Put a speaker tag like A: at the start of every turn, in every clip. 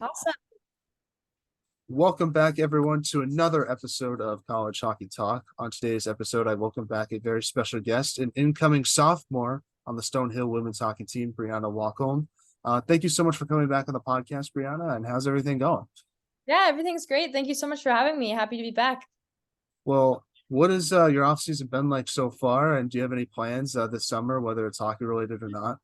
A: Awesome.
B: Welcome back, everyone, to another episode of College Hockey Talk. On today's episode, I welcome back a very special guest, an incoming sophomore on the Stonehill women's hockey team, Brianna Walkom. Thank you so much for coming back on the podcast, Brianna, and how's everything going?
A: Yeah, everything's great. Thank you so much for having me. Happy to be back.
B: Well, what has your off season been like so far, and do you have any plans this summer, whether it's hockey related or not?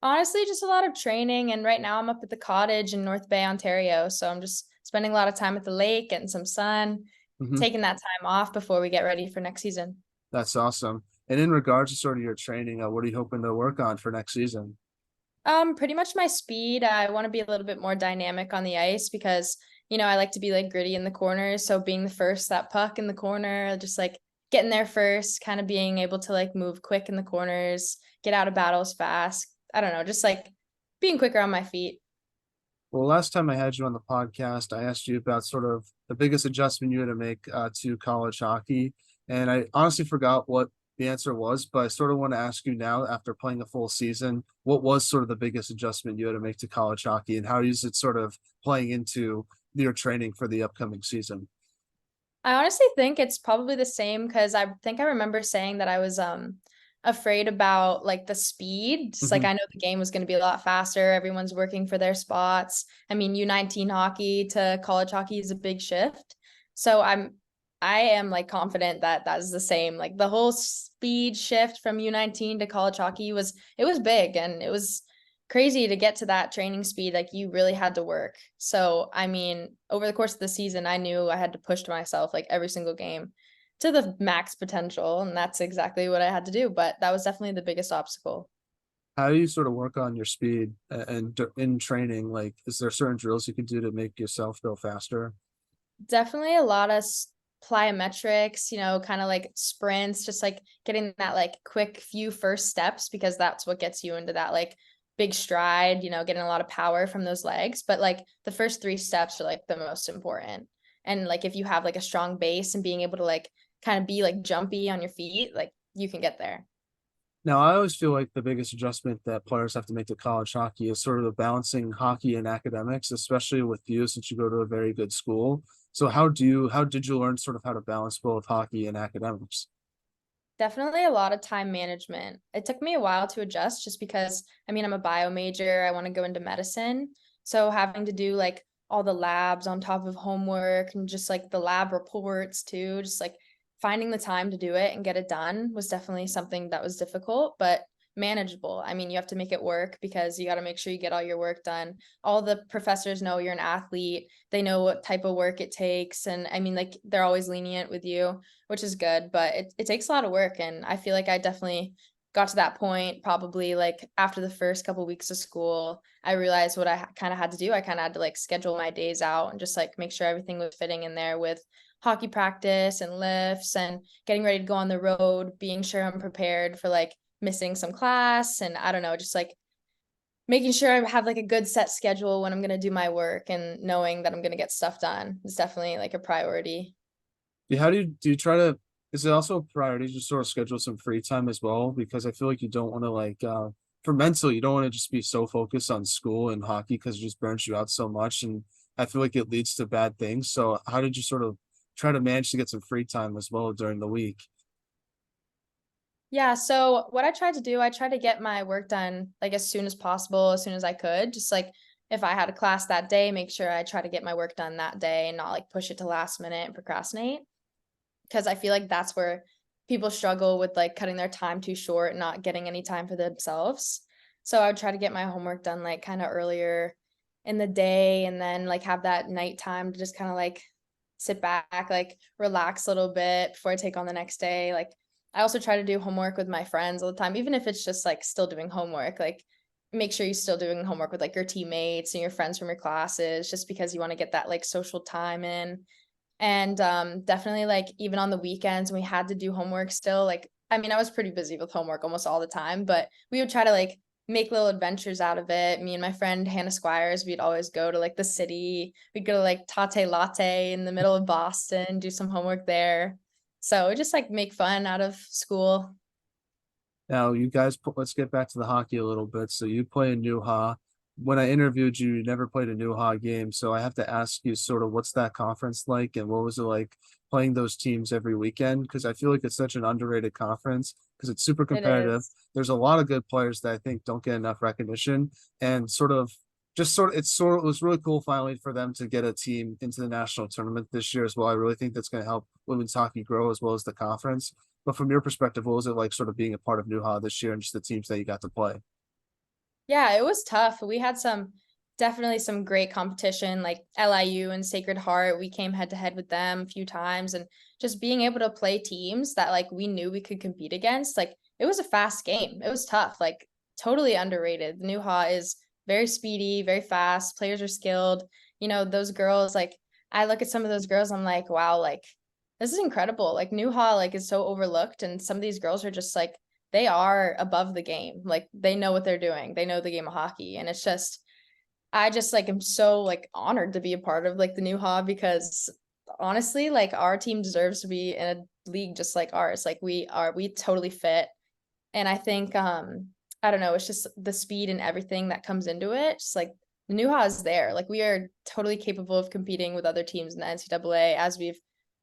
A: Honestly, just a lot of training. And right now I'm up at the cottage in North Bay, Ontario. So I'm just spending a lot of time at the lake, getting some sun,
B: Hmm.
A: taking that time off before we get ready for next season.
B: That's awesome. And in regards to sort of your training, what are you hoping to work on for next season?
A: Pretty much my speed. I want to be a little bit more dynamic on the ice because, I like to be like gritty in the corners. So being the first, that puck in the corner, just like getting there first, kind of being able to like move quick in the corners, get out of battles fast. I don't know, just like being quicker on my feet.
B: Well, last time I had you on the podcast, I asked you about sort of the biggest adjustment you had to make to college hockey. And I honestly forgot what the answer was, but I sort of want to ask you now, after playing a full season, what was sort of the biggest adjustment you had to make to college hockey, and how is it sort of playing into your training for the upcoming season?
A: I honestly think it's probably the same because I think I remember saying that I was afraid about like the speed. Just like
B: Hmm.
A: I know the game was going to be a lot faster. Everyone's working for their spots. I mean, U19 hockey to college hockey is a big shift. So I am like confident that that is the same. Like the whole speed shift from U19 to college hockey was big, and it was crazy to get to that training speed. Like you really had to work. So I mean, over the course of the season, I knew I had to push myself like every single game to the max potential, and that's exactly what I had to do. But that was definitely the biggest obstacle.
B: How do you sort of work on your speed and in training? Like, is there certain drills you can do to make yourself go faster?
A: Definitely a lot of plyometrics, kind of like sprints, just like getting that like quick few first steps because that's what gets you into that like big stride, getting a lot of power from those legs. But like the first three steps are like the most important. And like if you have like a strong base and being able to like kind of be like jumpy on your feet, like you can get there.
B: Now, I always feel like the biggest adjustment that players have to make to college hockey is sort of the balancing hockey and academics, especially with you since you go to a very good school. So how did you learn sort of how to balance both hockey and academics?
A: Definitely a lot of time management. It took me a while to adjust just because, I mean, I'm a bio major. I want to go into medicine. So having to do like all the labs on top of homework and just like the lab reports too, just like finding the time to do it and get it done was definitely something that was difficult, but manageable. I mean, you have to make it work because you got to make sure you get all your work done. All the professors know you're an athlete. They know what type of work it takes. And I mean, like, they're always lenient with you, which is good, but it takes a lot of work. And I feel like I definitely got to that point probably like after the first couple weeks of school. I realized what I kind of had to do. I kind of had to like schedule my days out and just like make sure everything was fitting in there with hockey practice and lifts and getting ready to go on the road, being sure I'm prepared for like missing some class. And I don't know, just like making sure I have like a good set schedule when I'm going to do my work and knowing that I'm going to get stuff done is definitely like a priority.
B: How do you try to, is it also a priority to sort of schedule some free time as well? Because I feel like you don't want to for mental, you don't want to just be so focused on school and hockey because it just burns you out so much. And I feel like it leads to bad things. So how did you sort of try to manage to get some free time as well during the week?
A: Yeah, so what I tried to do, I tried to get my work done like as soon as possible, as soon as I could. Just like if I had a class that day, make sure I try to get my work done that day and not like push it to last minute and procrastinate. Because I feel like that's where people struggle with like cutting their time too short and not getting any time for themselves. So I would try to get my homework done like kind of earlier in the day and then like have that nighttime to just kind of like sit back, like relax a little bit before I take on the next day. Like I also try to do homework with my friends all the time, even if it's just like still doing homework, like make sure you're still doing homework with like your teammates and your friends from your classes, just because you want to get that like social time in. And definitely like even on the weekends when we had to do homework still, like I mean, I was pretty busy with homework almost all the time, but we would try to like make little adventures out of it. Me and my friend Hannah Squires, we'd always go to like the city. We'd go to like Tate Latte in the middle of Boston, do some homework there. So just like make fun out of school.
B: Now, you guys, let's get back to the hockey a little bit. So you play in New Ha. when I interviewed you, you never played a New Hog game, so I have to ask you sort of what's that conference like, and what was it like playing those teams every weekend? Because I feel like it's such an underrated conference because it's super
A: It
B: competitive.
A: is.
B: There's a lot of good players that I think don't get enough recognition, and it was really cool finally for them to get a team into the national tournament this year as well. I really think that's going to help women's hockey grow as well as the conference. But from your perspective, what was it like sort of being a part of New Hog this year and just the teams that you got to play?
A: Yeah, it was tough. We had definitely some great competition, like LIU and Sacred Heart. We came head to head with them a few times, and just being able to play teams that like we knew we could compete against, like it was a fast game. It was tough, like totally underrated. The Nuha is very speedy, very fast. Players are skilled. Those girls, like I look at some of those girls, I'm like, wow, like this is incredible. Like Nuha, like is so overlooked, and some of these girls are just like they are above the game. Like they know what they're doing. They know the game of hockey. And it's just I just like am so like honored to be a part of like the new Haw because honestly, like our team deserves to be in a league just like ours. Like we totally fit. And I think I don't know, it's just the speed and everything that comes into it. Just like the new Haw is there. Like we are totally capable of competing with other teams in the NCAA as we've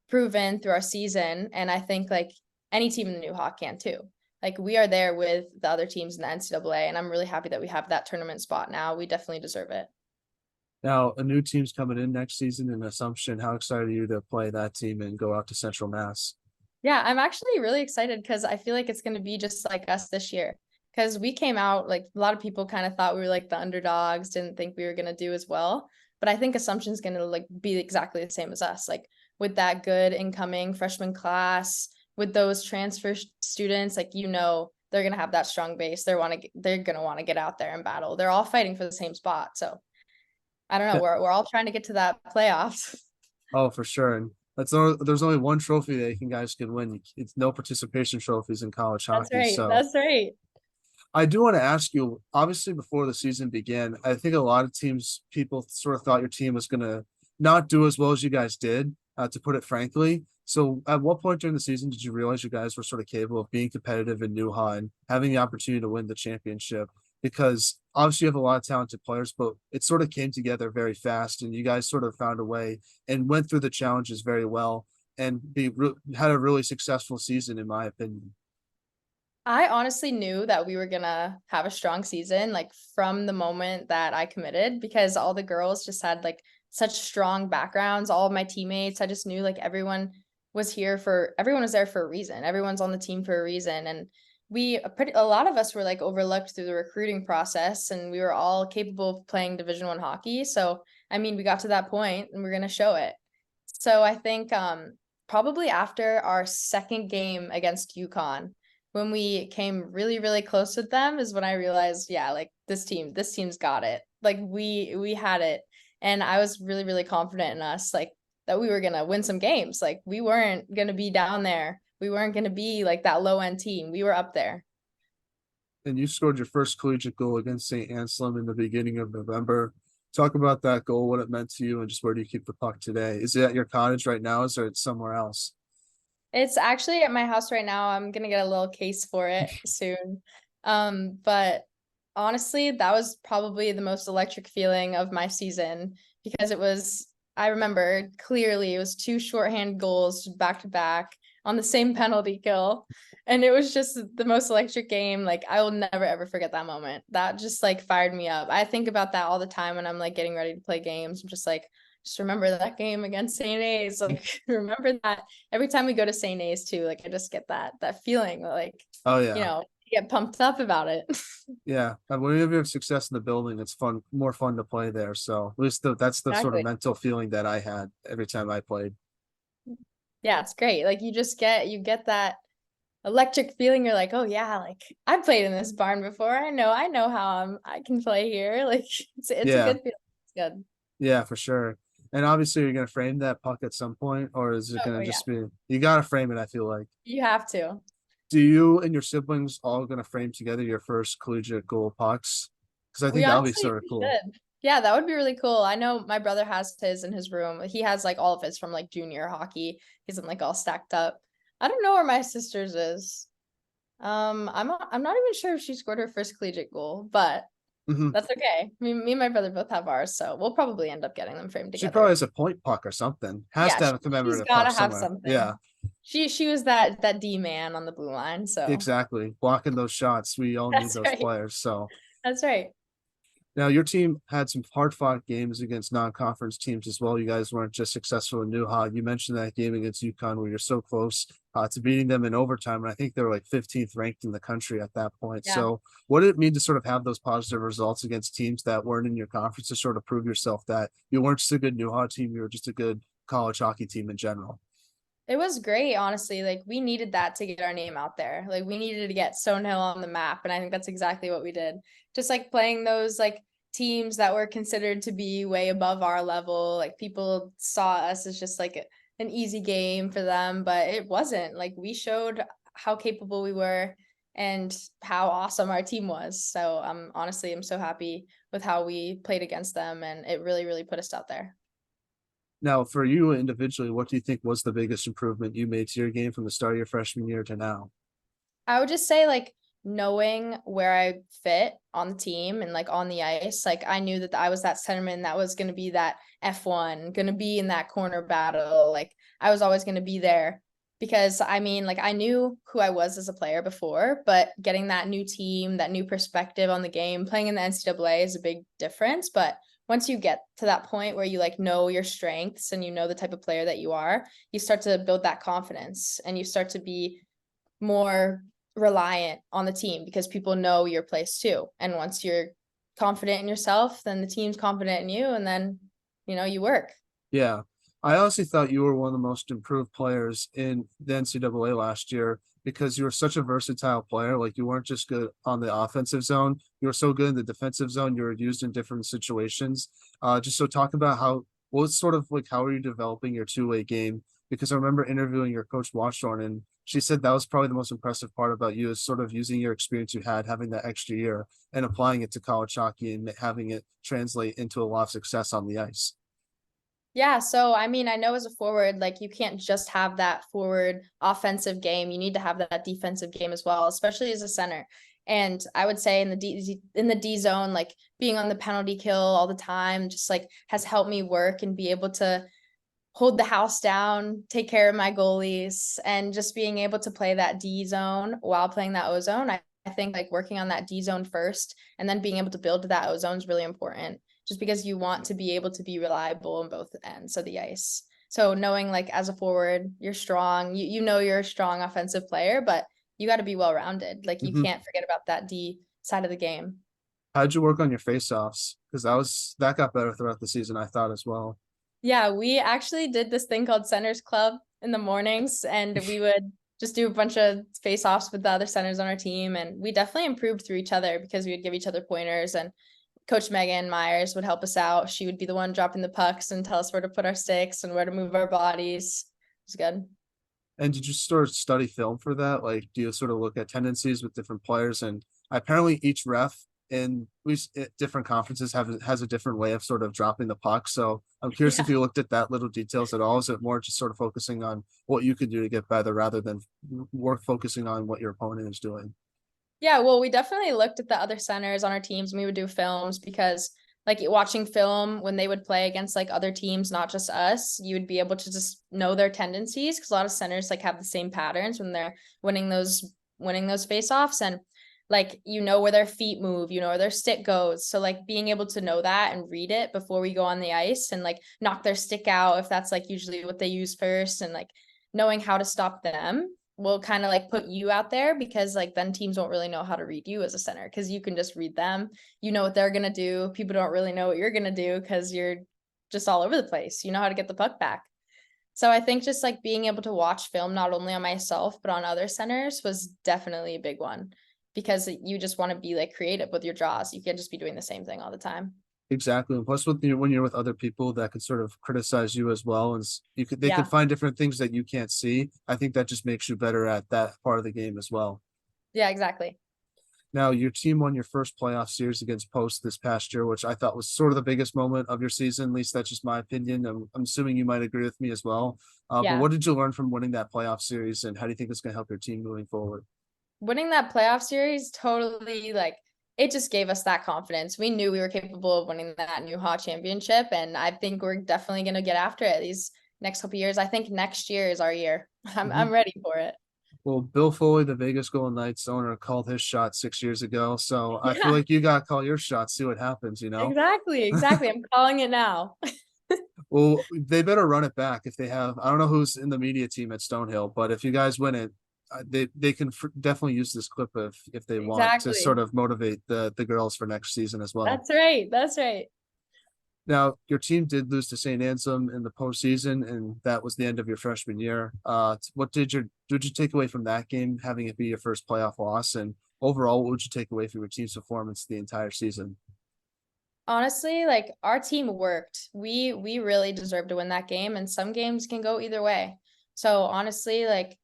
A: proven through our season. And I think like any team in the new Haw can too. Like we are there with the other teams in the NCAA, and I'm really happy that we have that tournament spot now. We definitely deserve it.
B: Now, a new team's coming in next season in Assumption. How excited are you to play that team and go out to Central Mass?
A: Yeah, I'm actually really excited because I feel like it's going to be just like us this year. Because we came out, like a lot of people kind of thought we were like the underdogs, didn't think we were going to do as well. But I think Assumption's going to like be exactly the same as us. Like with that good incoming freshman class, with those transfer students, like they're going to have that strong base. They're going to want to get out there and battle. They're all fighting for the same spot. So I don't know.
B: Yeah.
A: We're all trying to get to that playoffs.
B: Oh, for sure. And there's only one trophy that you guys can win. It's no participation trophies in college
A: That's
B: hockey.
A: right.
B: So
A: That's right.
B: I do want to ask you, obviously, before the season began, I think a lot of people sort of thought your team was going to not do as well as you guys did, to put it frankly. So, at what point during the season did you realize you guys were sort of capable of being competitive in New and having the opportunity to win the championship? Because obviously, you have a lot of talented players, but it sort of came together very fast, and you guys sort of found a way and went through the challenges very well and had a really successful season, in my opinion.
A: I honestly knew that we were gonna have a strong season, like from the moment that I committed, because all the girls just had like such strong backgrounds. All of my teammates, I just knew like everyone was there for a reason. Everyone's on the team for a reason. And a lot of us were like overlooked through the recruiting process, and we were all capable of playing Division 1 hockey. So, I mean, we got to that point and we're gonna show it. So I think probably after our second game against UConn, when we came really, really close with them, is when I realized, yeah, like this team's got it. Like we had it. And I was really, really confident in us, like that we were gonna win some games. Like we weren't gonna be down there. We weren't gonna be like that low end team. We were up there.
B: And you scored your first collegiate goal against St. Anselm in the beginning of November. Talk about that goal, what it meant to you, and just where do you keep the puck today? Is it at your cottage right now, or is it somewhere else?
A: It's actually at my house right now. I'm gonna get a little case for it soon. But honestly, that was probably the most electric feeling of my season because I remember clearly it was two shorthand goals back to back on the same penalty kill. And it was just the most electric game. Like I will never ever forget that moment. That just like fired me up. I think about that all the time when I'm like getting ready to play games. I'm just remember that game against St. A's. Like remember that every time we go to St. A's too, like I just get that feeling like,
B: Oh yeah,
A: get pumped up about it.
B: yeah. And whenever you have success in the building, it's fun, more fun to play there. So at least that's the sort of
A: Exactly.
B: mental feeling that I had every time I played.
A: Yeah, it's great. Like you get that electric feeling. You're like, oh yeah, like I played in this barn before. I know how I can play here. Like it's a
B: Yeah,
A: good feeling. It's good.
B: yeah, for sure. And obviously, you're gonna frame that puck at some point, or is it
A: Oh
B: gonna
A: yeah.
B: just be you gotta frame it? I feel like.
A: You have to.
B: Do you and your siblings all gonna frame together your first collegiate goal pucks? Because I
A: We
B: think that'll be
A: honestly
B: sort of
A: we
B: cool.
A: should. Yeah, that would be really cool. I know my brother has his in his room. He has like all of his from like junior hockey. He's in like all stacked up. I don't know where my sister's is. I'm not even sure if she scored her first collegiate goal, but
B: Mhm.
A: That's okay. Me and my brother both have ours, so we'll probably end up getting them framed
B: She probably
A: together.
B: has a point puck or something. Has
A: Yeah,
B: to have a
A: she's
B: commemorative puck
A: gotta have
B: somewhere.
A: something.
B: Yeah,
A: She was that D man on the blue line, so
B: exactly. Blocking those shots. We all need
A: that's
B: those
A: right.
B: players. So
A: That's right.
B: now your team had some hard fought games against non-conference teams as well. You guys weren't just successful in Newha. You mentioned that game against UConn where you're so close to beating them in overtime. And I think they were like 15th ranked in the country at that point.
A: Yeah.
B: So what did it mean to sort of have those positive results against teams that weren't in your conference to sort of prove yourself that you weren't just a good Newha team, you were just a good college hockey team in general?
A: It was great, honestly. Like we needed that to get our name out there. Like we needed to get Stonehill on the map, and I think that's exactly what we did. Just like playing those like teams that were considered to be way above our level. Like people saw us as just like an easy game for them, but it wasn't. Like we showed how capable we were and how awesome our team was. So honestly, I'm so happy with how we played against them, and it really, really put us out there.
B: Now, for you individually, what do you think was the biggest improvement you made to your game from the start of your freshman year to now?
A: I would just say like knowing where I fit on the team and like on the ice, like I knew that I was that centerman that was going to be that F1, going to be in that corner battle. Like I was always going to be there because I mean, like I knew who I was as a player before, but getting that new team, that new perspective on the game, playing in the NCAA is a big difference. But once you get to that point where you like know your strengths and you know the type of player that you are, you start to build that confidence and you start to be more reliant on the team because people know your place too. And once you're confident in yourself, then the team's confident in you, and then you work.
B: Yeah. I honestly thought you were one of the most improved players in the NCAA last year because you were such a versatile player. Like you weren't just good on the offensive zone, you were so good in the defensive zone. You were used in different situations. Just so talk about what was sort of like how are you developing your two-way game? Because I remember interviewing your coach Washorn, and she said that was probably the most impressive part about you is sort of using your experience you had, having that extra year, and applying it to college hockey and having it translate into a lot of success on the ice.
A: Yeah, so I mean, I know as a forward, like you can't just have that forward offensive game. You need to have that defensive game as well, especially as a center. And I would say in the D zone, like being on the penalty kill all the time, just like has helped me work and be able to hold the house down, take care of my goalies, and just being able to play that D zone while playing that O zone. I think like working on that D zone first and then being able to build to that O zone is really important just because you want to be able to be reliable on both ends of the ice. So knowing like as a forward, you're strong, you know you're a strong offensive player, but you got to be well rounded. Like you
B: Mm-hmm.
A: can't forget about that D side of the game.
B: How'd you work on your face-offs? Because that got better throughout the season, I thought as well.
A: Yeah, we actually did this thing called Centers Club in the mornings, and we would just do a bunch of face-offs with the other centers on our team, and we definitely improved through each other because we would give each other pointers, and Coach Megan Myers would help us out. She would be the one dropping the pucks and tell us where to put our sticks and where to move our bodies. It was good.
B: And did you sort of study film for that? Like, do you sort of look at tendencies with different players? And apparently, each ref in different conferences has a different way of sort of dropping the puck. So I'm curious
A: Yeah.
B: if you looked at that little details at all. Is it more just sort of focusing on what you could do to get better rather than work focusing on what your opponent is doing?
A: Yeah, well, we definitely looked at the other centers on our teams and we would do films because like watching film when they would play against like other teams, not just us, you would be able to just know their tendencies because a lot of centers like have the same patterns when they're winning those face-offs and like where their feet move, where their stick goes. So like being able to know that and read it before we go on the ice and like knock their stick out if that's like usually what they use first and like knowing how to stop them will kind of like put you out there because like then teams won't really know how to read you as a center because you can just read them. You know what they're gonna do. People don't really know what you're gonna do because you're just all over the place. You know how to get the puck back. So I think just like being able to watch film not only on myself but on other centers was definitely a big one because you just want to be like creative with your draws. You can't just be doing the same thing all the time.
B: Exactly. And plus, when you're with other people that could sort of criticize you as well, and they could
A: Yeah.
B: find different things that you can't see. I think that just makes you better at that part of the game as well.
A: Yeah, exactly.
B: Now, your team won your first playoff series against Post this past year, which I thought was sort of the biggest moment of your season. At least that's just my opinion. I'm assuming you might agree with me as well. But
A: Yeah.
B: what did you learn from winning that playoff series, and how do you think it's going to help your team moving forward?
A: Winning that playoff series totally like it just gave us that confidence. We knew we were capable of winning that New Ha championship, and I think we're definitely going to get after it these next couple years. I think next year is our year. I'm
B: Mhm.
A: ready for it.
B: Well, Bill Foley, the Vegas Golden Knights owner, called his shot 6 years ago. So I feel
A: Yeah,
B: like you got to call your shot, see what happens, you know?
A: exactly, exactly. I'm calling it now.
B: Well, they better run it back if they have. I don't know who's in the media team at Stonehill, but if you guys win it, they can definitely use this clip if they want to sort
A: Exactly.
B: of motivate the girls for next season as well.
A: That's right. That's right.
B: Now, your team did lose to St. Anselm in the postseason, and that was the end of your freshman year. What did you take away from that game, having it be your first playoff loss, and overall, what would you take away from your team's performance the entire season?
A: Honestly, like our team worked. We really deserved to win that game, and some games can go either way. So honestly, like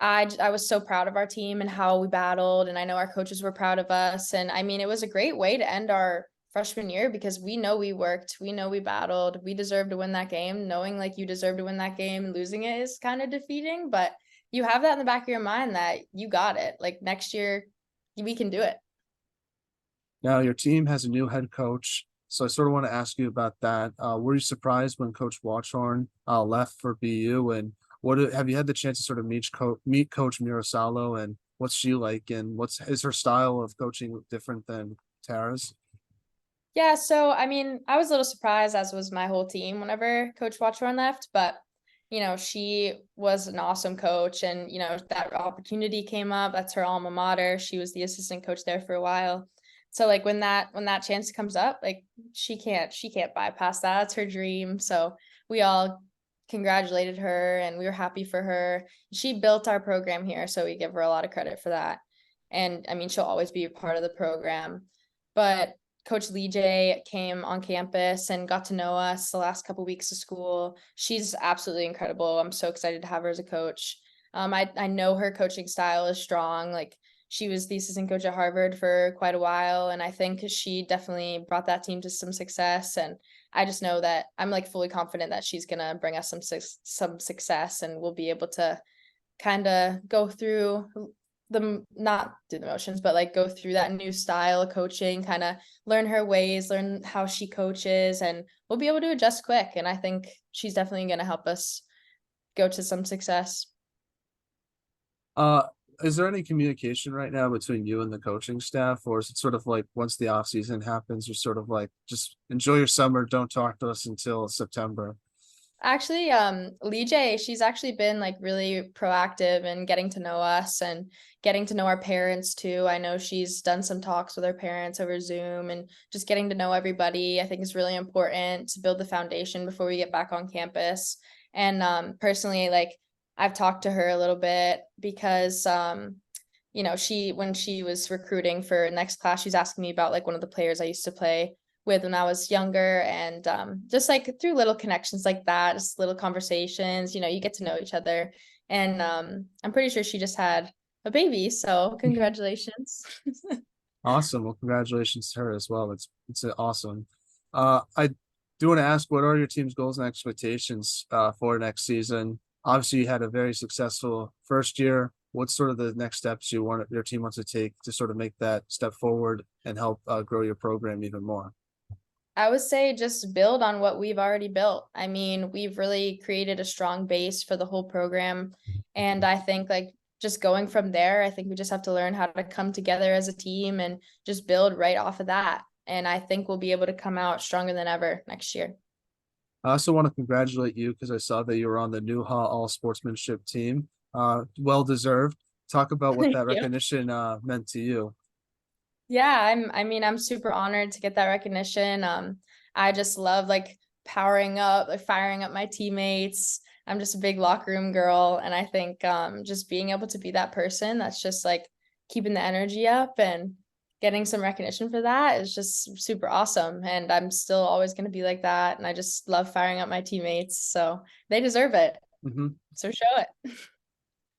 A: I was so proud of our team and how we battled, and I know our coaches were proud of us. And I mean, it was a great way to end our freshman year because we know we worked, we know we battled, we deserved to win that game. Knowing like you deserve to win that game, losing it is kind of defeating, but you have that in the back of your mind that you got it. Like next year, we can do it.
B: Now, your team has a new head coach, so I sort of want to ask you about that. Were you surprised when Coach Watchorn left for BU, and have you had the chance to sort of meet Coach Mirasalo, and what's she like, and what's is her style of coaching different than Tara's?
A: Yeah, so I mean, I was a little surprised, as was my whole team, whenever Coach Watchorn left, but she was an awesome coach, and that opportunity came up. That's her alma mater. She was the assistant coach there for a while. So like when that chance comes up, like she can't bypass that. That's her dream. So we all congratulated her and we were happy for her. She built our program here, so we give her a lot of credit for that. And I mean, she'll always be a part of the program. But Coach Lee J came on campus and got to know us the last couple weeks of school. She's absolutely incredible. I'm so excited to have her as a coach. I know her coaching style is strong. Like she was the assistant coach at Harvard for quite a while, and I think she definitely brought that team to some success. And I just know that I'm like fully confident that she's gonna bring us some success, and we'll be able to kind of go through the not do the motions, but like go through that new style of coaching, kind of learn her ways, learn how she coaches, and we'll be able to adjust quick. And I think she's definitely going to help us go to some success.
B: Uh, is there any communication right now between you and the coaching staff, or is it sort of like once the off season happens, you're sort of like just enjoy your summer, don't talk to us until September?
A: Actually, Lee J, she's actually been like really proactive in getting to know us and getting to know our parents too. I know she's done some talks with her parents over Zoom and just getting to know everybody. I think is really important to build the foundation before we get back on campus. And personally, like I've talked to her a little bit because she when she was recruiting for next class, she's asking me about like one of the players I used to play with when I was younger, and just like through little connections like that, just little conversations, you get to know each other. And I'm pretty sure she just had a baby, so congratulations.
B: Awesome. Well, congratulations to her as well. It's awesome. I do want to ask, what are your team's goals and expectations for next season? Obviously, you had a very successful first year. What's sort of the next steps your team wants to take to sort of make that step forward and help grow your program even more?
A: I would say just build on what we've already built. I mean, we've really created a strong base for the whole program. And I think like just going from there, I think we just have to learn how to come together as a team and just build right off of that. And I think we'll be able to come out stronger than ever next year.
B: I also want to congratulate you because I saw that you were on the New Ha All Sportsmanship team. Well deserved. Talk about what
A: Thank
B: that
A: you.
B: recognition meant to you.
A: Yeah, I mean, I'm super honored to get that recognition. I just love like powering up, like firing up my teammates. I'm just a big locker room girl, and I think just being able to be that person that's just like keeping the energy up and getting some recognition for that is just super awesome. And I'm still always going to be like that, and I just love firing up my teammates, so they deserve it.
B: Mhm.
A: So show it.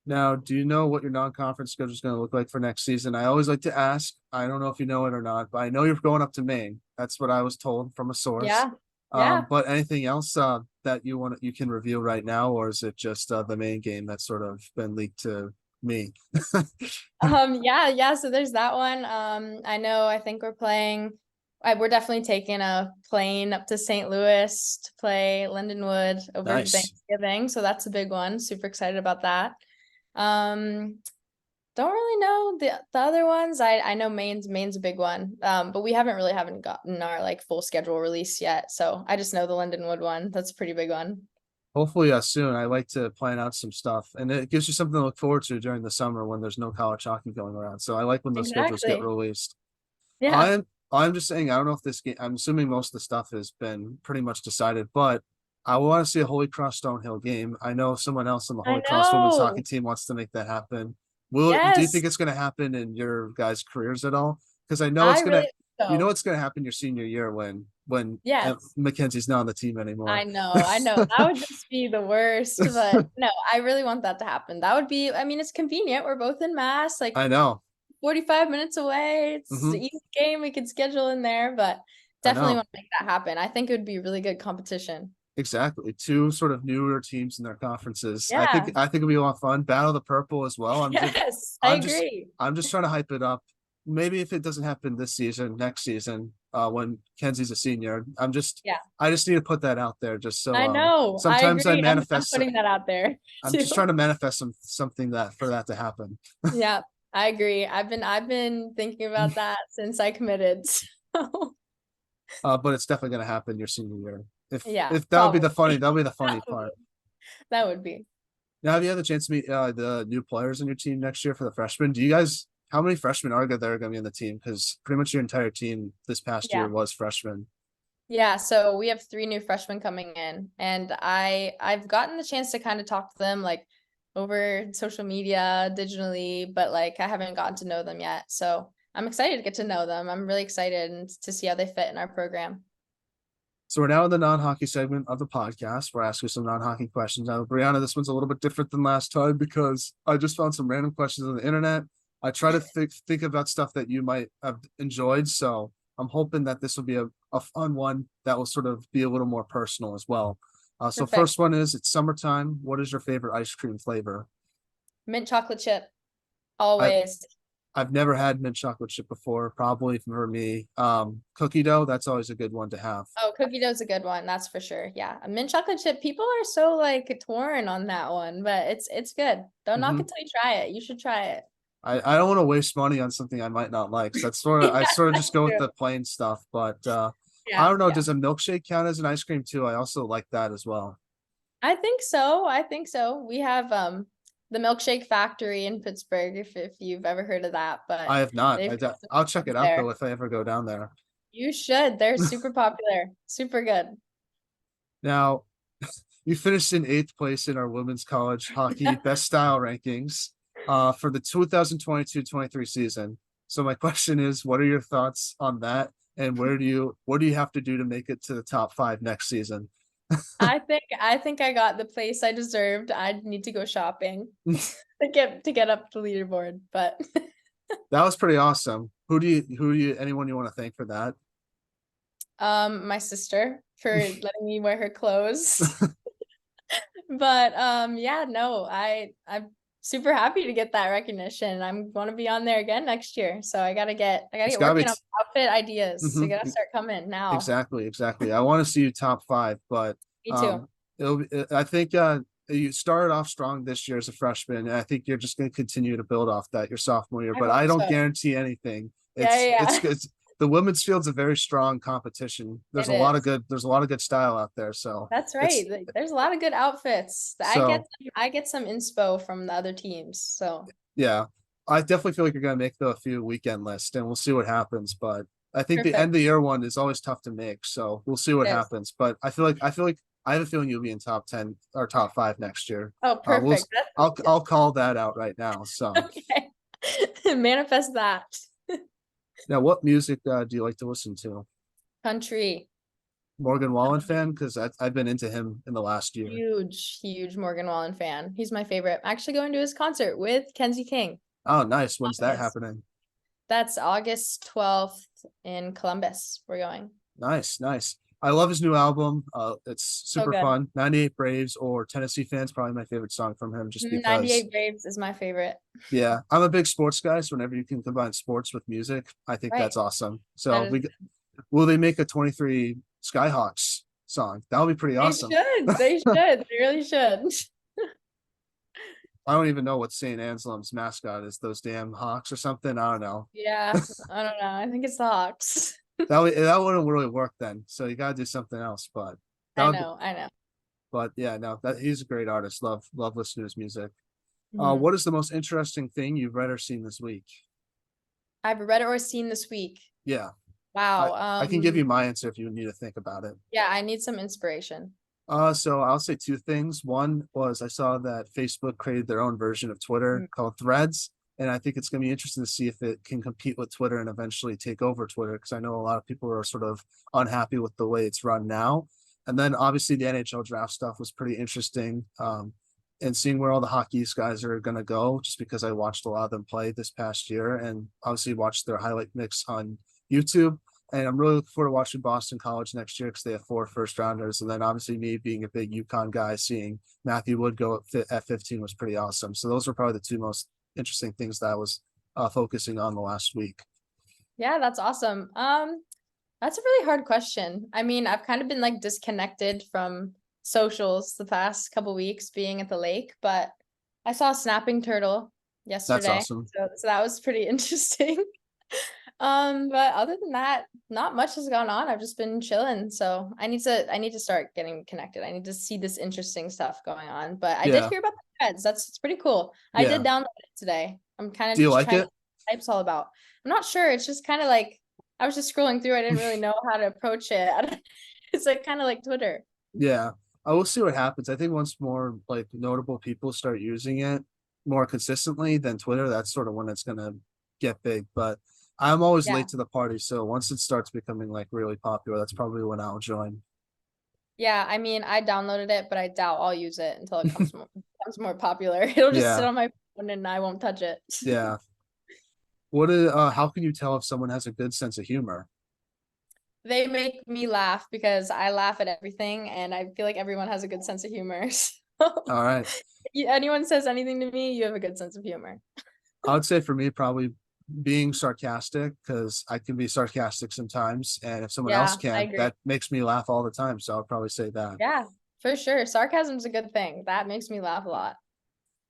B: Now, do you know what your non-conference schedule is going to look like for next season? I always like to ask. I don't know if you know it or not, but I know you're going up to Maine. That's what I was told from a source.
A: Yeah. Yeah.
B: But anything else that you can reveal right now, or is it just the main game that's sort of been leaked to me.
A: Yeah, so there's that one. I think we're definitely taking a plane up to St. Louis to play Lindenwood over
B: Nice.
A: Thanksgiving. So that's a big one. Super excited about that. Um, don't really know the other ones. I know Maine's a big one. But we haven't gotten our like full schedule release yet. So I just know the Lindenwood one. That's a pretty big one.
B: Hopefully, soon. I like to plan out some stuff, and it gives you something to look forward to during the summer when there's no college hockey going around. So I like when those schedules get
A: Exactly.
B: released.
A: Yeah.
B: I'm just saying, I don't know if this game, I'm assuming most of the stuff has been pretty much decided, but I want to see a Holy Cross Stonehill game. I know someone else on the
A: I
B: Holy Cross women's hockey
A: know.
B: team wants to make that happen. Do you
A: Yes.
B: think it's going to happen in your guys' careers at all? Because I know
A: I really so.
B: it's going to happen your senior year when
A: Yes.
B: Mackenzie's not on the team anymore.
A: I know. That would just be the worst, but no, I really want that to happen. That would be, I mean, it's convenient. We're both in Mass, like
B: I know.
A: 45 minutes away. It's the
B: Hmm.
A: easy game we could schedule in there, but
B: I
A: definitely
B: know.
A: want to make that happen. I think it would be really good competition.
B: Exactly. Two sort of newer teams in their conferences.
A: Yeah.
B: I think it'll be a lot of fun. Battle of the Purple as well.
A: Yes, I
B: I'm just
A: agree.
B: I'm just trying to hype it up. Maybe if it doesn't happen this season, next season, when Kenzie's a senior,
A: Yeah.
B: I just need to put that out there just so
A: I know. I
B: sometimes I
A: agree. I'm
B: manifest
A: putting that out there
B: I'm
A: too.
B: just trying to manifest something that for that to happen.
A: Yeah, I agree. I've been thinking about that since I committed. So,
B: But it's definitely gonna happen your senior year.
A: yeah,
B: If
A: probably.
B: that'll be the funny
A: Probably.
B: part.
A: That would be.
B: Now, have you had the chance to meet the new players in your team next year for the freshmen? Do you guys, how many freshmen are there going to be on the team? Because pretty much your entire team this past year
A: Yeah.
B: was freshmen.
A: Yeah, so we have three new freshmen coming in, and I've gotten the chance to kind of talk to them like over social media, digitally, but like I haven't gotten to know them yet. So I'm excited to get to know them. I'm really excited and to see how they fit in our program.
B: So we're now in the non-hockey segment of the podcast. We're asking some non-hockey questions. Now, Brianna, this one's a little bit different than last time because I just found some random questions on the internet. I try to think about stuff that you might have enjoyed. So I'm hoping that this will be a fun one that will sort of be a little more personal as well. So
A: Perfect.
B: first one is it's summertime. What is your favorite ice cream flavor?
A: Mint chocolate chip,
B: I,
A: always.
B: I've never had mint chocolate chip before, probably for me. Cookie dough, that's always a good one to have.
A: Oh, cookie dough's a good one, that's for sure. Yeah, a mint chocolate chip. People are so like torn on that one, but it's good. Don't knock
B: Hmm.
A: it till you try it. You should try it.
B: I don't want to waste money on something I might not like. So
A: Yeah,
B: I sort of just
A: that's
B: go with
A: true.
B: the plain stuff. But I
A: Yeah,
B: don't know,
A: yeah.
B: does a milkshake count as an ice cream too? I also like that as well.
A: I think so. I think so. We have the Milkshake Factory in Pittsburgh, if you've ever heard of that, but
B: I have not.
A: they've got some
B: I'll
A: good
B: check it
A: ones
B: out though
A: there.
B: if I ever go down there.
A: You should. They're super popular. Super good.
B: Now, you finished in eighth place in our women's college hockey best style rankings for the 2022-23 season. So my question is, what are your thoughts on that? And what do you have to do to make it to the top five next season?
A: I think I got the place I deserved. I need to go shopping to get up the leaderboard, but
B: That was pretty awesome. Anyone you want to thank for that?
A: my sister for letting me wear her clothes. But yeah, no, I'm super happy to get that recognition. I'm going to be on there again next year. So I gotta
B: It's
A: get
B: gotta be
A: working on outfit ideas. They gotta
B: mhm,
A: start coming now.
B: exactly. I want to see you top five, but
A: Me too.
B: um, I think you started off strong this year as a freshman, and I think you're just going to continue to build off that your sophomore year.
A: I
B: But
A: hope
B: I don't
A: so.
B: guarantee anything.
A: Yeah, yeah, yeah.
B: It's the women's field's a very strong competition.
A: It is.
B: There's a lot of good style out there.
A: That's
B: It's
A: right. There's a lot of good outfits.
B: so
A: I get some inspo from the other teams. So
B: yeah, I definitely feel like you're going to make the few weekend list, and we'll see what happens. But I think the end
A: perfect.
B: of the year one is always tough to make, so we'll see what
A: It is.
B: happens. But I have a feeling you'll be in top 10 or top five next year.
A: Oh,
B: We'll
A: perfect. That's
B: I'll call that out right now. So
A: okay. Manifest that.
B: now, what music do you like to listen to?
A: Country.
B: Morgan Wallen fan because I've been into him in the last year.
A: Huge Morgan Wallen fan. He's my favorite. I'm actually going to his concert with Kenzie King.
B: Oh, nice. When's that
A: August.
B: happening?
A: That's August 12th in Columbus. We're going.
B: Nice. I love his new album. It's
A: So
B: super
A: good.
B: fun. 98 Braves or Tennessee Fans, probably my favorite song from him, just because
A: 98 Braves is my favorite.
B: yeah, I'm a big sports guy, so whenever you can combine sports with music, I think
A: Right.
B: that's awesome.
A: That
B: So
A: is,
B: will they make a 23 Skyhawks song? That would be pretty
A: they
B: awesome.
A: should. They should. They really should.
B: I don't even know what St. Anselm's mascot is, those damn Hawks or something. I don't know.
A: Yeah. I don't know. I think it's the Hawks.
B: That wouldn't really work then. So you gotta do something else. But that
A: I
B: would
A: know. I know.
B: but yeah, no, that he's a great artist. Love listening to his music.
A: Mhm.
B: What is the most interesting thing you've read or seen this week?
A: I've read or seen this week.
B: Yeah,
A: Wow.
B: I can give you my answer if you need to think about it.
A: Yeah, I need some inspiration.
B: So I'll say two things. One was I saw that Facebook created their own version of Twitter
A: Mm.
B: called Threads, and I think it's going to be interesting to see if it can compete with Twitter and eventually take over Twitter, because I know a lot of people are sort of unhappy with the way it's run now. And then obviously the NHL draft stuff was pretty interesting. And seeing where all the hockey guys are going to go, just because I watched a lot of them play this past year and obviously watched their highlight mix on YouTube. And I'm really looking forward to watching Boston College next year because they have 4 first rounders. And then obviously me being a big UConn guy, seeing Matthew Wood go at 15 was pretty awesome. So those were probably the two most interesting things that I was focusing on the last week.
A: Yeah, that's awesome. That's a really hard question. I mean, I've kind of been like disconnected from socials the past couple weeks being at the lake, but I saw a snapping turtle
B: That's
A: yesterday.
B: awesome.
A: So that was pretty interesting. But other than that, not much has gone on. I've just been chilling. So I need to start getting connected. I need to see this interesting stuff going on. But I did
B: Yeah.
A: hear about the Reds. It's pretty cool. I did
B: Yeah.
A: download it today. I'm kind
B: Do
A: of
B: you
A: just
B: like
A: trying to
B: it?
A: what type's all about. I'm not sure. It's just kind of like I was just scrolling through. I didn't really know how to approach it. It's like kind of like Twitter.
B: Yeah. I will see what happens. I think once more like notable people start using it more consistently than Twitter, that's sort of when it's gonna get big. But I'm always
A: Yeah.
B: late to the party, so once it starts becoming like really popular, that's probably when I'll join.
A: Yeah, I mean, I downloaded it, but I doubt I'll use it until it becomes more popular. It'll just sit
B: Yeah,
A: on my phone and I won't touch it.
B: yeah. How can you tell if someone has a good sense of humor?
A: They make me laugh because I laugh at everything and I feel like everyone has a good sense of humor. So
B: All right.
A: anyone says anything to me, you have a good sense of humor.
B: I would say for me, probably being sarcastic, because I can be sarcastic sometimes, and if someone else
A: Yeah, I
B: can,
A: agree.
B: that makes me laugh all the time. So I'll probably say that.
A: Yeah, for sure. Sarcasm's a good thing. That makes me laugh a lot.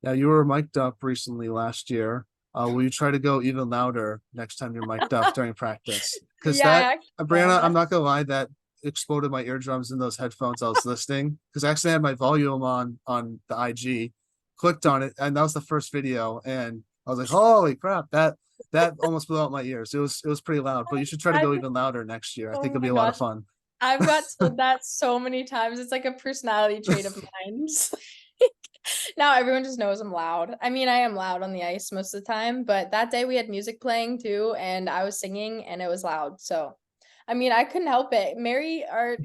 B: Now you were mic'd up recently last year. Will you try to go even louder next time you're mic'd up during practice? Because
A: Yeah, I
B: that,
A: actually will.
B: Brianna, I'm not gonna lie, that exploded my eardrums in those headphones I was listening, because I actually had my volume on the IG, clicked on it, and that was the first video, and I was like, holy crap, that almost blew out my ears. It was pretty loud, but you should try to go
A: I've,
B: even louder next year. I think
A: oh
B: it'll be
A: my
B: a lot of
A: gosh.
B: fun.
A: I've got told that so many times. It's like a personality trait of mine. Now everyone just knows I'm loud. I mean, I am loud on the ice most of the time, but that day we had music playing too, and I was singing and it was loud. So, I mean, I couldn't help it. Mary, our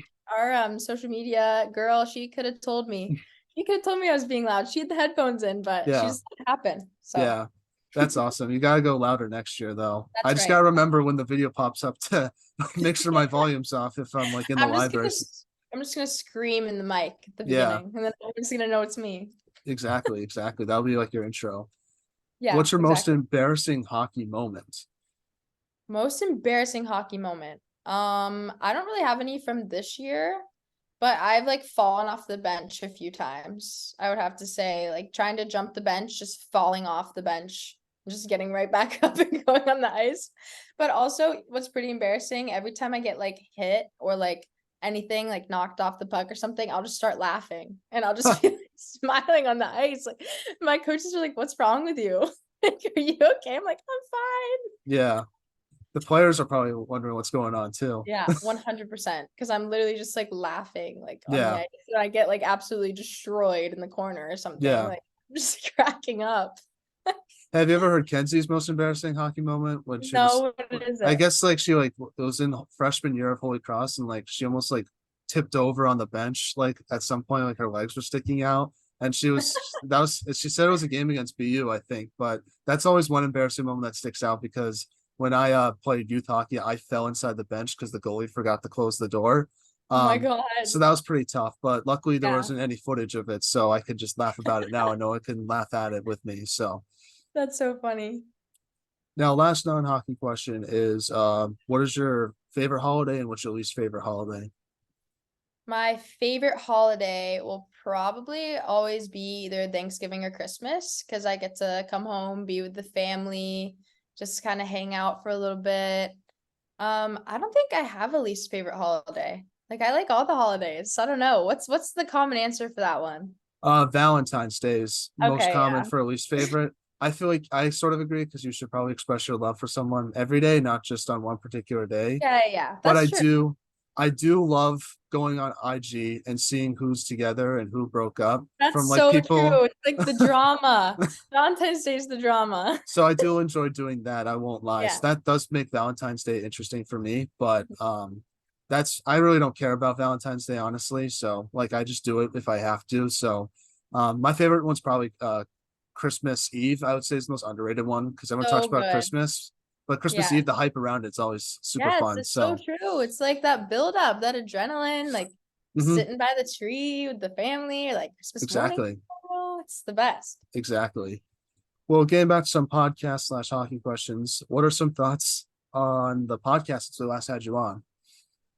A: social media girl, she could have told me. She could have told me I was being loud. She had the headphones in, but she
B: Yeah.
A: just let it happen. So
B: Yeah, that's awesome. You gotta go louder next year, though. I
A: that's
B: just
A: right.
B: gotta remember when the video pops up to make sure my volume's off if I'm like in the
A: I'm just
B: live
A: gonna
B: version.
A: I'm just gonna scream in the mic at the
B: Yeah,
A: beginning, and then everyone's gonna know it's me.
B: exactly. That'll be like your intro.
A: Yeah,
B: What's your most
A: exactly.
B: embarrassing hockey moment?
A: Most embarrassing hockey moment. I don't really have any from this year, but I've like fallen off the bench a few times. I would have to say, like trying to jump the bench, just falling off the bench, just getting right back up and going on the ice. But also, what's pretty embarrassing, every time I get like hit or like anything like knocked off the puck or something, I'll just start laughing and I'll just be like, smiling on the ice. Like my coaches are like, "What's wrong with you? Like, are you okay?" I'm like, "I'm fine."
B: Yeah, the players are probably wondering what's going on too.
A: Yeah, 100%. Because I'm literally just like laughing like on the
B: Yeah,
A: ice, and I get like absolutely destroyed in the corner or something.
B: yeah.
A: Like just cracking up.
B: Have you ever heard Kenzie's most embarrassing hockey moment when she was?
A: No, what is
B: I
A: it?
B: guess like she like it was in freshman year of Holy Cross, and like she almost like tipped over on the bench like at some point, like her legs were sticking out, and she said it was a game against BU, I think. But that's always one embarrassing moment that sticks out, because when I played youth hockey, I fell inside the bench because the goalie forgot to close the door,
A: Oh my
B: So
A: God.
B: that was pretty tough, but luckily there
A: Yeah,
B: wasn't any footage of it, so I could just laugh about it now. I know I can laugh at it with me. So
A: that's so funny.
B: now, last non-hockey question is, what is your favorite holiday and what's your least favorite holiday?
A: My favorite holiday will probably always be either Thanksgiving or Christmas because I get to come home, be with the family, just kind of hang out for a little bit. I don't think I have a least favorite holiday. Like I like all the holidays. I don't know. What's the common answer for that one?
B: Valentine's Day is most
A: Okay,
B: common
A: yeah.
B: for a least favorite. I feel like I sort of agree because you should probably express your love for someone every day, not just on one particular day.
A: Yeah, yeah,
B: But
A: that's true.
B: I do love going on IG and seeing who's together and who broke up from
A: That's
B: like
A: so
B: people.
A: true. It's like the drama. Valentine's Day is the drama.
B: So I do enjoy doing that. I won't lie.
A: Yeah.
B: So that does make Valentine's Day interesting for me, but that's I really don't care about Valentine's Day, honestly. So like I just do it if I have to. So my favorite one's probably Christmas Eve. I would say is the most underrated one because everyone talks
A: So
B: about
A: good.
B: Christmas, but Christmas
A: Yeah.
B: Eve, the hype around it's always super
A: Yes,
B: fun.
A: it's so
B: So
A: true. It's like that build up, that adrenaline, like
B: mhm,
A: sitting by the tree with the family, or like Christmas morning.
B: exactly,
A: Oh, it's the best.
B: exactly. Well, getting back to some podcast slash hockey questions, what are some thoughts on the podcast since we last had you on?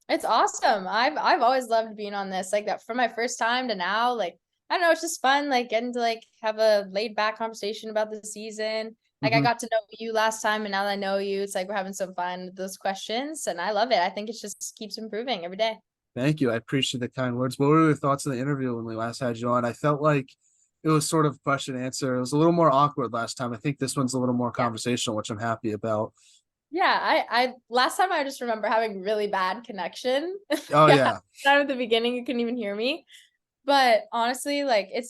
A: It's awesome. I've always loved being on this, like that from my first time to now. Like, I don't know, it's just fun, like getting to like have a laid back conversation about the season. Like I
B: Mhm.
A: got to know you last time and now that I know you, it's like we're having some fun with those questions and I love it. I think it just keeps improving every day.
B: Thank you. I appreciate the kind words. What were your thoughts on the interview when we last had you on? I felt like it was sort of question answer. It was a little more awkward last time. I think this one's a little more
A: Yeah.
B: conversational, which I'm happy about.
A: Yeah, I last time I just remember having really bad connection.
B: Oh
A: Yeah,
B: yeah,
A: at the beginning you couldn't even hear me. But honestly, like it's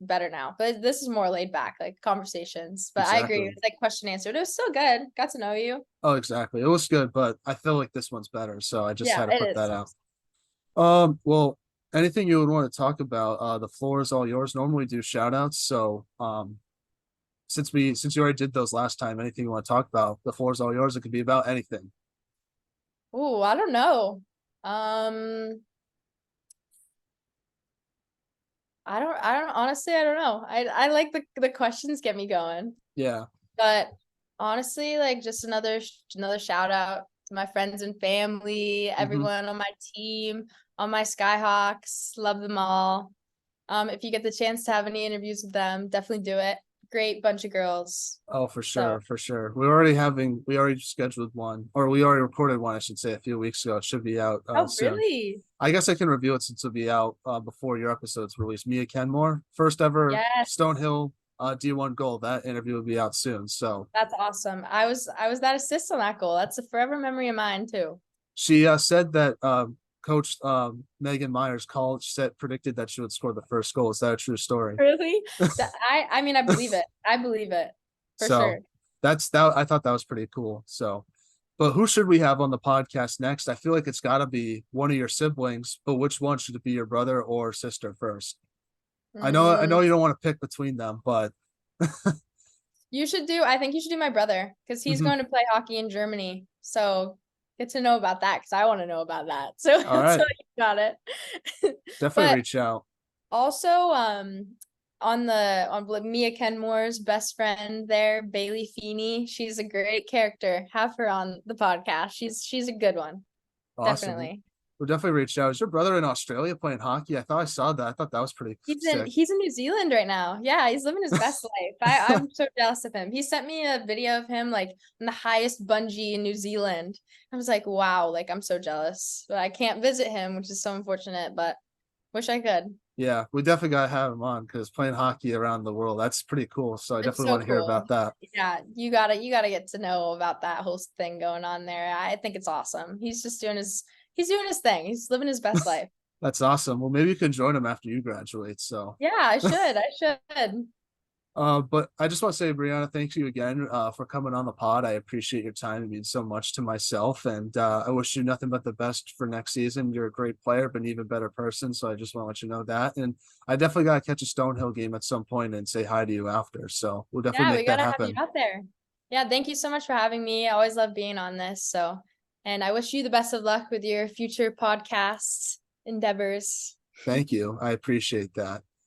A: better now. But this is more laid back, like conversations. But I agree,
B: exactly.
A: it's like question answered. It was so good. Got to know you.
B: Oh, exactly. It was good, but I feel like this one's better, so I just
A: Yeah,
B: had to
A: it
B: put that
A: is.
B: out. Well, anything you would want to talk about, the floor is all yours. Normally we do shout outs, so since you already did those last time, anything you want to talk about, the floor is all yours. It could be about anything.
A: Ooh, I don't know. Um, I don't honestly, I don't know. I like the questions get me going.
B: Yeah.
A: But honestly, like just another shout out to my friends and family,
B: Hmm.
A: everyone on my team, on my Skyhawks, love them all. If you get the chance to have any interviews with them, definitely do it. Great bunch of girls.
B: Oh, for
A: So,
B: sure, for sure. We already scheduled one, or we already recorded one, I should say, a few weeks ago. It should be out
A: oh
B: soon.
A: really?
B: I guess I can review it since it'll be out before your episode's released. Mia Kenmore, first ever
A: Yes,
B: Stonehill D1 goal. That interview will be out soon. So
A: that's awesome. I was that assist on that goal. That's a forever memory of mine too.
B: she said that Coach Megan Myers called, she said predicted that she would score the first goal. Is that a true story?
A: Really? I mean I believe it. I believe it for
B: So
A: sure.
B: that's that. I thought that was pretty cool. So, but who should we have on the podcast next? I feel like it's got to be one of your siblings, but which one should it be, your brother or sister first? I
A: Mm,
B: know you don't want to pick between them, but
A: I think you should do my brother because he's
B: mhm.
A: going to play hockey in Germany. So get to know about that because I want to know about that. So
B: All
A: so
B: right,
A: you got it.
B: definitely
A: But
B: reach out.
A: also on Mia Kenmore's best friend there, Bailey Feeney. She's a great character. Have her on the podcast. She's a good one.
B: Awesome.
A: Definitely.
B: We'll definitely reach out. Is your brother in Australia playing hockey? I thought I saw that. I thought that was pretty sick.
A: He's in New Zealand right now. Yeah, he's living his best life. I'm so jealous of him. He sent me a video of him like on the highest bungee in New Zealand. I was like, wow, like I'm so jealous. But I can't visit him, which is so unfortunate, but wish I could.
B: Yeah, we definitely gotta have him on because playing hockey around the world, that's pretty cool. So I
A: It's
B: definitely
A: so
B: want to hear
A: cool.
B: about that.
A: Yeah, you gotta get to know about that whole thing going on there. I think it's awesome. He's doing his thing. He's living his best life.
B: That's awesome. Well, maybe you can join him after you graduate. So
A: Yeah, I should. I should.
B: but I just want to say, Brianna, thank you again for coming on the pod. I appreciate your time. It means so much to myself, and I wish you nothing but the best for next season. You're a great player, but an even better person. So I just want to let you know that. And I definitely got to catch a Stonehill game at some point and say hi to you after. So we'll definitely
A: Yeah, we
B: make that
A: gotta have you
B: happen.
A: out there. Yeah, thank you so much for having me. I always love being on this. So And I wish you the best of luck with your future podcast endeavors.
B: Thank you. I appreciate that.